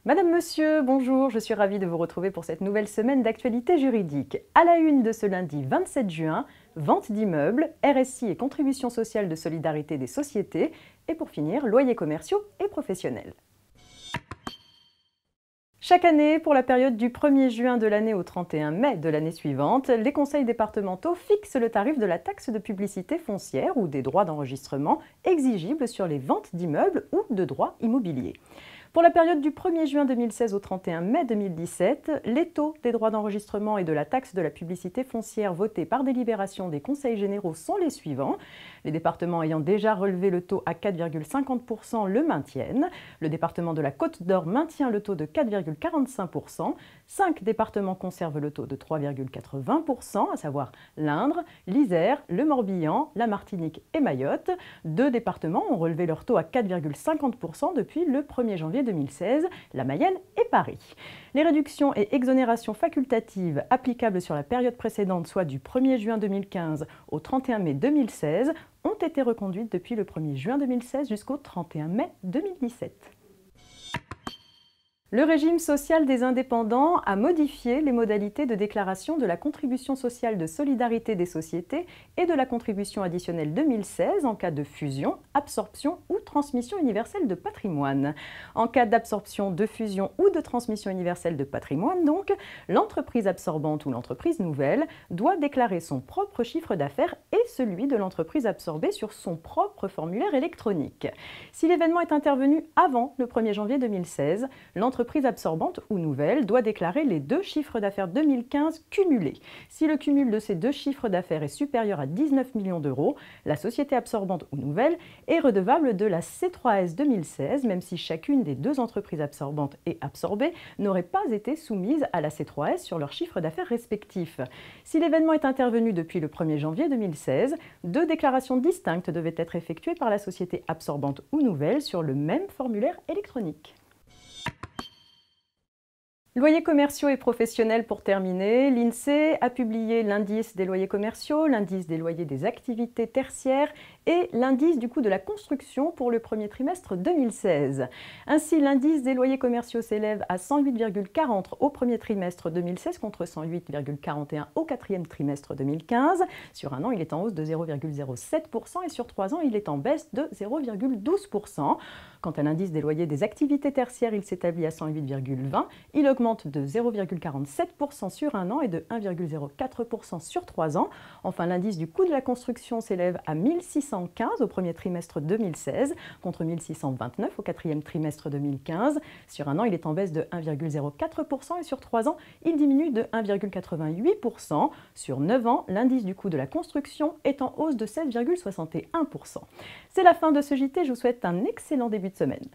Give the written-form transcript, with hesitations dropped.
Madame, Monsieur, bonjour, je suis ravie de vous retrouver pour cette nouvelle semaine d'actualité juridique. À la une de ce lundi 27 juin, vente d'immeubles, RSI et contribution sociale de solidarité des sociétés, et pour finir, loyers commerciaux et professionnels. Chaque année, pour la période du 1er juin de l'année au 31 mai de l'année suivante, les conseils départementaux fixent le tarif de la taxe de publicité foncière ou des droits d'enregistrement exigibles sur les ventes d'immeubles ou de droits immobiliers. Pour la période du 1er juin 2016 au 31 mai 2017, les taux des droits d'enregistrement et de la taxe de la publicité foncière votés par délibération des conseils généraux sont les suivants. Les départements ayant déjà relevé le taux à 4,50% le maintiennent. Le département de la Côte d'Or maintient le taux de 4,45%. 5 départements conservent le taux de 3,80%, à savoir l'Indre, l'Isère, le Morbihan, la Martinique et Mayotte. 2 départements ont relevé leur taux à 4,50% depuis le 1er janvier 2016, la Mayenne et Paris. Les réductions et exonérations facultatives applicables sur la période précédente, soit du 1er juin 2015 au 31 mai 2016, ont été reconduites depuis le 1er juin 2016 jusqu'au 31 mai 2017. Le régime social des indépendants a modifié les modalités de déclaration de la contribution sociale de solidarité des sociétés et de la contribution additionnelle 2016 en cas de fusion, absorption ou transmission universelle de patrimoine. En cas d'absorption, de fusion ou de transmission universelle de patrimoine, donc, l'entreprise absorbante ou l'entreprise nouvelle doit déclarer son propre chiffre d'affaires et celui de l'entreprise absorbée sur son propre formulaire électronique. Si l'événement est intervenu avant le 1er janvier 2016, l'entreprise absorbante ou nouvelle doit déclarer les 2 chiffres d'affaires 2015 cumulés. Si le cumul de ces 2 chiffres d'affaires est supérieur à 19 millions d'euros, la société absorbante ou nouvelle est redevable de la C3S 2016, même si chacune des 2 entreprises absorbantes et absorbées n'aurait pas été soumise à la C3S sur leurs chiffres d'affaires respectifs. Si l'événement est intervenu depuis le 1er janvier 2016, 2 déclarations distinctes devaient être effectuées par la société absorbante ou nouvelle sur le même formulaire électronique. Loyers commerciaux et professionnels pour terminer, l'INSEE a publié l'indice des loyers commerciaux, l'indice des loyers des activités tertiaires et l'indice du coût de la construction pour le premier trimestre 2016. Ainsi, l'indice des loyers commerciaux s'élève à 108,40 au premier trimestre 2016 contre 108,41 au quatrième trimestre 2015. Sur un an, il est en hausse de 0,07% et sur 3 ans, il est en baisse de 0,12%. Quant à l'indice des loyers des activités tertiaires, il s'établit à 108,20. Il augmente de 0,47% sur un an et de 1,04% sur 3 ans. Enfin, l'indice du coût de la construction s'élève à 1615 au premier trimestre 2016 contre 1629 au quatrième trimestre 2015. Sur un an, il est en baisse de 1,04% et sur 3 ans, il diminue de 1,88%. Sur 9 ans, l'indice du coût de la construction est en hausse de 16,61%. C'est la fin de ce JT, je vous souhaite un excellent début de semaine.